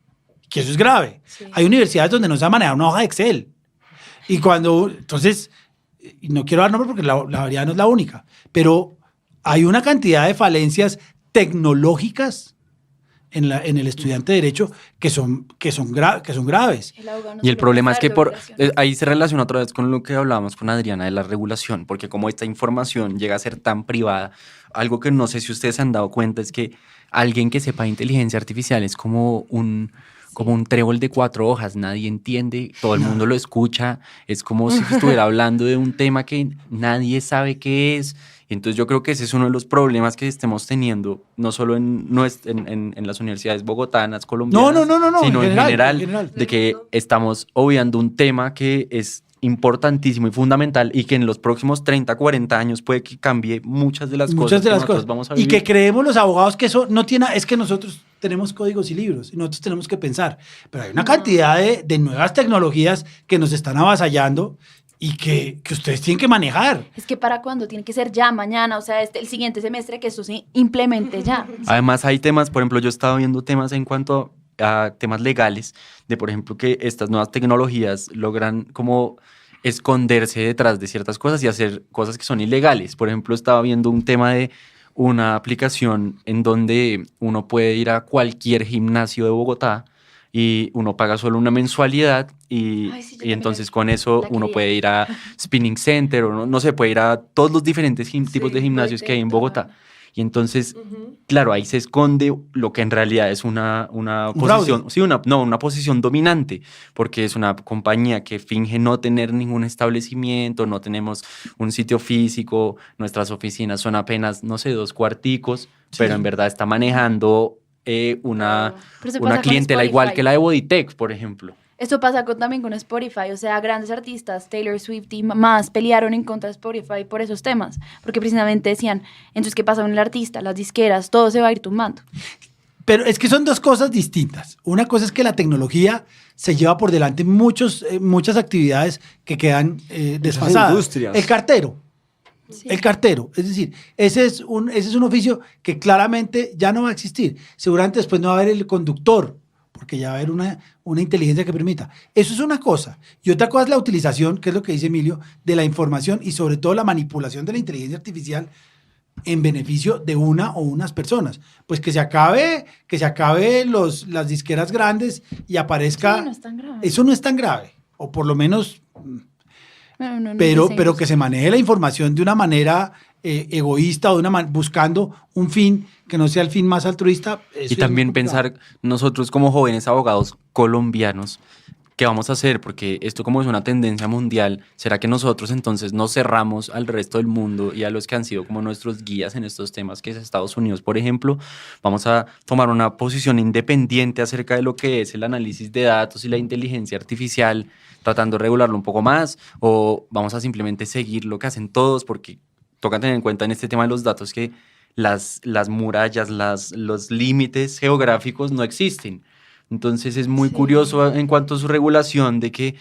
que eso es grave. Sí. Hay universidades donde no se maneja una hoja de Excel. Y entonces, no quiero dar nombres porque la variedad no es la única, pero hay una cantidad de falencias tecnológicas en el estudiante de Derecho que son graves. Y el problema es que ahí se relaciona otra vez con lo que hablábamos con Adriana de la regulación, porque como esta información llega a ser tan privada, algo que no sé si ustedes se han dado cuenta es que alguien que sepa inteligencia artificial es como un trébol de 4 hojas, nadie entiende, todo el mundo lo escucha, es como si estuviera hablando de un tema que nadie sabe qué es. Entonces yo creo que ese es uno de los problemas que estemos teniendo, no solo en las universidades bogotanas, colombianas, sino en general, de que estamos obviando un tema que es importantísimo y fundamental y que en los próximos 30, 40 años puede que cambie muchas de las cosas que nosotros vamos a vivir. Y que creemos los abogados que eso no tiene, es que nosotros tenemos códigos y libros y nosotros tenemos que pensar, pero hay una cantidad de nuevas tecnologías que nos están avasallando y que ustedes tienen que manejar. Es que ¿para cuándo? Tiene que ser ya, mañana, o sea, el siguiente semestre, que eso se implemente ya. Además hay temas, por ejemplo, yo estaba viendo temas en cuanto a temas legales, de por ejemplo que estas nuevas tecnologías logran como esconderse detrás de ciertas cosas y hacer cosas que son ilegales. Por ejemplo, estaba viendo un tema de una aplicación en donde uno puede ir a cualquier gimnasio de Bogotá y uno paga solo una mensualidad y entonces con eso uno puede ir a Spinning Center o no sé, puede ir a todos los diferentes tipos de gimnasios que hay en Bogotá. Y entonces, claro, ahí se esconde lo que en realidad es una posición, una posición dominante, porque es una compañía que finge no tener ningún establecimiento, no tenemos un sitio físico, nuestras oficinas son apenas, no sé, 2 cuarticos, pero en verdad está manejando una clientela igual que la de Bodytech, por ejemplo. Esto pasa también con Spotify, o sea, grandes artistas, Taylor Swift y más, pelearon en contra de Spotify por esos temas, porque precisamente decían, entonces, ¿qué pasa con el artista? Las disqueras, todo se va a ir tumbando. Pero es que son dos cosas distintas. Una cosa es que la tecnología se lleva por delante muchas actividades que quedan desfasadas. Industrias. El cartero. Sí. El cartero, es decir, ese es un oficio que claramente ya no va a existir. Seguramente después no va a haber el conductor, porque ya va a haber una inteligencia que permita. Eso es una cosa. Y otra cosa es la utilización, que es lo que dice Emilio, de la información y sobre todo la manipulación de la inteligencia artificial en beneficio de una o unas personas. Pues que se acabe las disqueras grandes y aparezca... Sí, no es tan grave. Eso no es tan grave, o por lo menos... No, pero que se maneje la información de una manera egoísta o buscando un fin que no sea el fin más altruista. Y también pensar nosotros como jóvenes abogados colombianos, ¿qué vamos a hacer? Porque esto como es una tendencia mundial, ¿será que nosotros entonces nos cerramos al resto del mundo y a los que han sido como nuestros guías en estos temas, que es Estados Unidos, por ejemplo? Vamos a tomar una posición independiente acerca de lo que es el análisis de datos y la inteligencia artificial, tratando de regularlo un poco más, o vamos a simplemente seguir lo que hacen todos, porque toca tener en cuenta en este tema de los datos que las murallas, los límites geográficos no existen. Entonces es muy curioso en cuanto a su regulación de que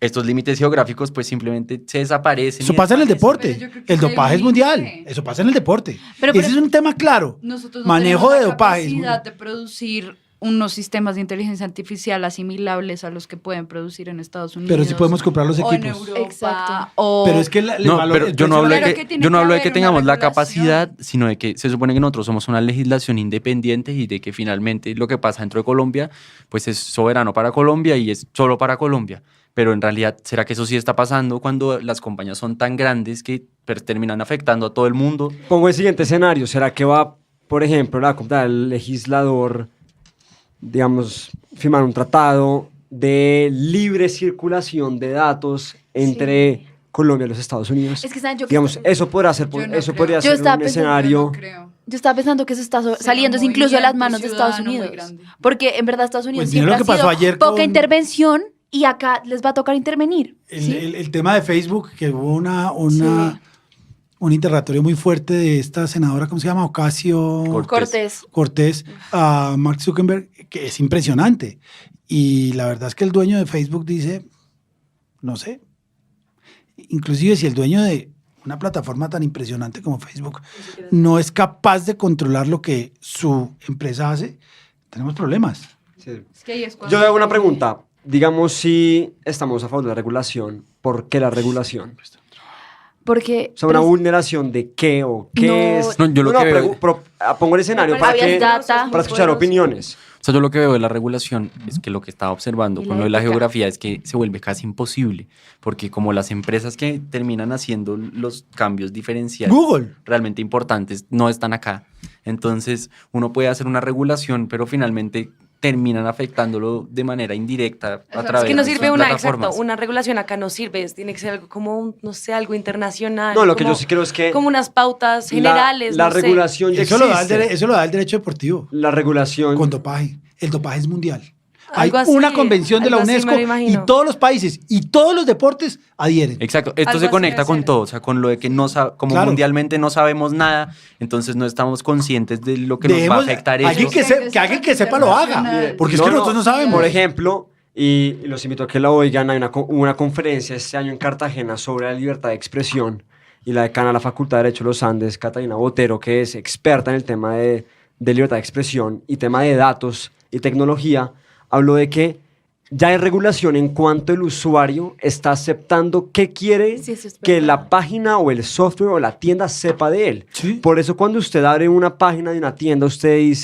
estos límites geográficos pues simplemente se desaparecen. Eso pasa en el deporte. Pero yo creo que El sí hay dopaje es un mundial. límite. Eso pasa en el deporte. Pero- Ese es un tema claro. Nosotros no Manejo tenemos de la dopaje. capacidad de producir unos sistemas de inteligencia artificial asimilables a los que pueden producir en Estados Unidos. Pero sí podemos comprar los o en equipos. Europa, Exacto. o- Pero es que No, pero yo no hablo de Pero que, que tiene yo no que hablo de que haber una tengamos la regulación. capacidad, sino de que se supone que nosotros somos una legislación independiente y de que finalmente lo que pasa dentro de Colombia pues es soberano para Colombia y es solo para Colombia. Pero en realidad, ¿será que eso sí está pasando cuando las compañías son tan grandes que terminan afectando a todo el mundo? Pongo el siguiente escenario. ¿Será que va, por ejemplo, el legislador, digamos, firmar un tratado de libre circulación de datos entre Colombia y los Estados Unidos? Es que, ¿saben? Digamos, eso podrá ser, Yo no eso creo. podría Yo ser estaba un pensando, escenario. No creo. Yo estaba pensando que eso está Será saliendo un incluso de las movimiento manos de Estados ciudadano muy Unidos. grande. Porque en verdad Estados Unidos Pues mira siempre lo que ha pasó sido ayer poca con- intervención y acá les va a tocar intervenir. El, ¿sí? el tema de Facebook, que hubo un interrogatorio muy fuerte de esta senadora, ¿cómo se llama? Ocasio Cortés. a Mark Zuckerberg, que es impresionante. Y la verdad es que el dueño de Facebook dice, no sé, inclusive si el dueño de una plataforma tan impresionante como Facebook no es capaz de controlar lo que su empresa hace, tenemos problemas. Sí. Es que ahí es cuando- Yo hago una pregunta. Digamos, si estamos a favor de la regulación, ¿por qué la regulación? Porque O sea, ¿una vulneración de qué o qué No. es? No, yo lo que veo- pongo el escenario Pero había data. para escuchar opiniones. O sea, yo lo que veo de la regulación es que lo que estaba observando Y con la lo de la ética. geografía es que se vuelve casi imposible, porque como las empresas que terminan haciendo los cambios diferenciales Google. realmente importantes no están acá, entonces uno puede hacer una regulación, pero finalmente terminan afectándolo de manera indirecta a través Es que no de sirve sus una, plataformas. exacto, una regulación acá no sirve, tiene que ser algo como, no sé, algo internacional. No, lo que como- yo sí creo es que como unas pautas generales, la no sé. regulación ya Eso lo, da el existe. eso lo da el derecho deportivo, La regulación. con dopaje. El dopaje es mundial. Hay Algo así, una convención de la algo así UNESCO me lo y imagino. todos los países y todos los deportes adhieren. Exacto, esto Algo se así conecta debe con ser. todo, o sea, con lo de que no como Claro. mundialmente no sabemos nada, entonces no estamos conscientes de lo que nos va a Dejemos- afectar alguien eso. que alguien que sepa lo haga, Internacional. porque es que nosotros no sabemos. Por ejemplo, y los invito a que la oigan, hay una conferencia este año en Cartagena sobre la libertad de expresión y la decana de la Facultad de Derecho de los Andes, Catalina Botero, que es experta en el tema de libertad de expresión y tema de datos y tecnología, habló de que ya hay regulación en cuanto el usuario está aceptando qué quiere Sí, eso es que verdad. la página o el software o la tienda sepa de él. Sí. Por eso cuando usted abre una página de una tienda,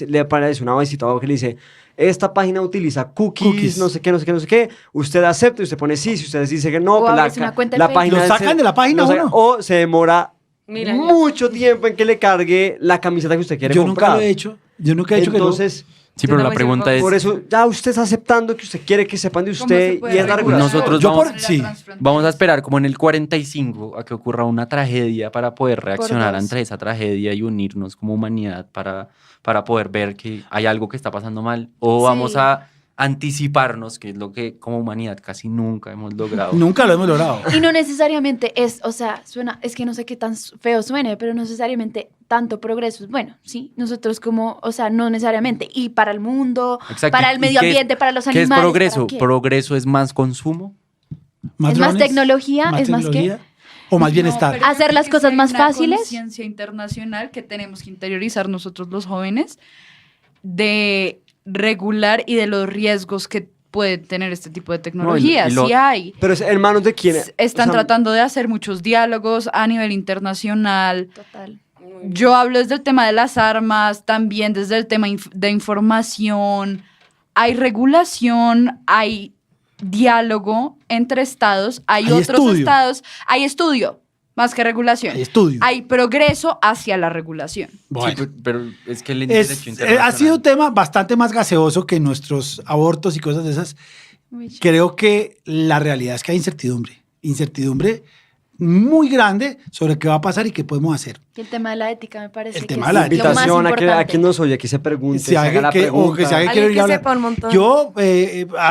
le aparece una visita abajo que le dice, esta página utiliza cookies, no sé qué, no sé qué, no sé qué. Usted acepta y usted pone sí. Si usted dice que no, O pues abres una cuenta de la Facebook. página... Lo sacan de la página lo sacan, uno. o se demora Mira, mucho tiempo en que le cargue la camiseta que usted quiere Yo comprar. nunca lo he hecho. Yo nunca he hecho Entonces, Sí, pero Yo la no me pregunta sirvo. es, por eso ya usted está aceptando que usted quiere que sepan de ¿Cómo usted se puede y es la regular? regulación. Nosotros Yo vamos- por- sí. vamos a esperar como en el 45 a que ocurra una tragedia para poder reaccionar dos. ante esa tragedia y unirnos como humanidad para poder ver que hay algo que está pasando mal. O Sí. vamos a anticiparnos, que es lo que como humanidad casi nunca hemos logrado. Nunca lo hemos logrado. Y no necesariamente es, o sea, suena, es que no sé qué tan feo suene, pero no necesariamente tanto progreso es bueno, ¿sí? Nosotros como, o sea, no necesariamente. Y para el mundo, Exacto. para el medio ambiente, para los ¿Qué animales. es progreso? ¿para qué? ¿Progreso es más consumo? Es más tecnología, es más que... O más bienestar. pero Hacer yo creo las que cosas sí hay más una fáciles. conciencia internacional que tenemos que interiorizar nosotros los jóvenes de regular y de los riesgos que puede tener este tipo de tecnologías. Sí hay. Pero es en manos de quién. Están tratando de hacer muchos diálogos a nivel internacional. Total. Yo hablo desde el tema de las armas, también desde el tema de información. Hay regulación, hay diálogo entre estados, hay otros estudio. estados, hay estudio, más que regulación. Hay estudio. Hay progreso hacia la regulación. Bueno. Sí, pero es que el Es- derecho internacional... ha sido un tema bastante más gaseoso que nuestros abortos y cosas de esas. Creo que la realidad es que hay incertidumbre. Incertidumbre muy grande sobre qué va a pasar y qué podemos hacer. Y el tema de la ética me parece El que tema es de la lo más Invitación a importante. quien nos oye, que se pregunte, Si se haga alguien la que, pregunta. o que si alguien quiere Alguien venir a que hablar. sepa un montón. Yo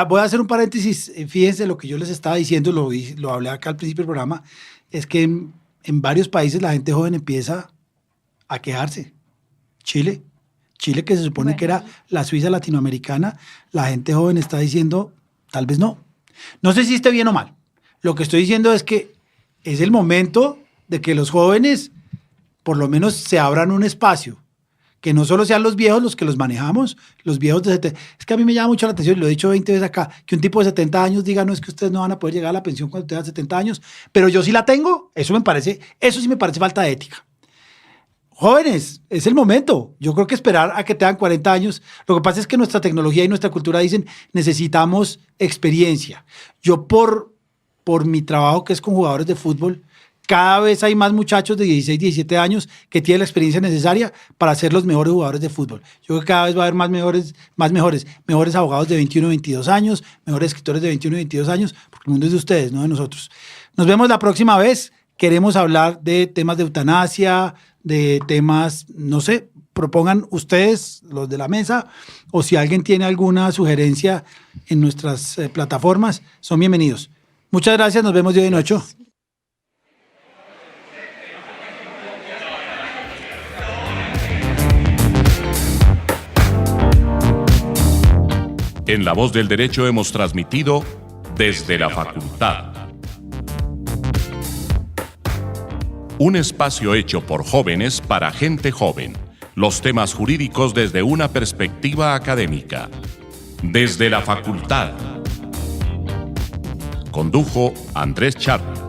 voy a hacer un paréntesis. Fíjense lo que yo les estaba diciendo, lo hablé acá al principio del programa, es que en varios países la gente joven empieza a quejarse. Chile, que se supone que era la Suiza latinoamericana, la gente joven está diciendo, tal vez no. No sé si esté bien o mal. Lo que estoy diciendo es que es el momento de que los jóvenes por lo menos se abran un espacio, que no solo sean los viejos los que los manejamos, los viejos de 70. Es que a mí me llama mucho la atención, y lo he dicho 20 veces acá, que un tipo de 70 años diga, no, es que ustedes no van a poder llegar a la pensión cuando tengan 70 años, pero yo sí la tengo. Eso sí me parece falta de ética. Jóvenes, es el momento. Yo creo que esperar a que tengan 40 años. Lo que pasa es que nuestra tecnología y nuestra cultura dicen necesitamos experiencia. Yo por mi trabajo que es con jugadores de fútbol, cada vez hay más muchachos de 16, 17 años que tienen la experiencia necesaria para ser los mejores jugadores de fútbol. Yo creo que cada vez va a haber mejores abogados de 21, 22 años, mejores escritores de 21, 22 años, porque el mundo es de ustedes, no de nosotros. Nos vemos la próxima vez. Queremos hablar de temas de eutanasia, de temas, no sé, propongan ustedes, los de la mesa, o si alguien tiene alguna sugerencia en nuestras plataformas, son bienvenidos. Muchas gracias, nos vemos de hoy en 8. En La Voz del Derecho hemos transmitido Desde la Facultad. Un espacio hecho por jóvenes para gente joven. Los temas jurídicos desde una perspectiva académica. Desde la Facultad. Condujo Andrés Charp.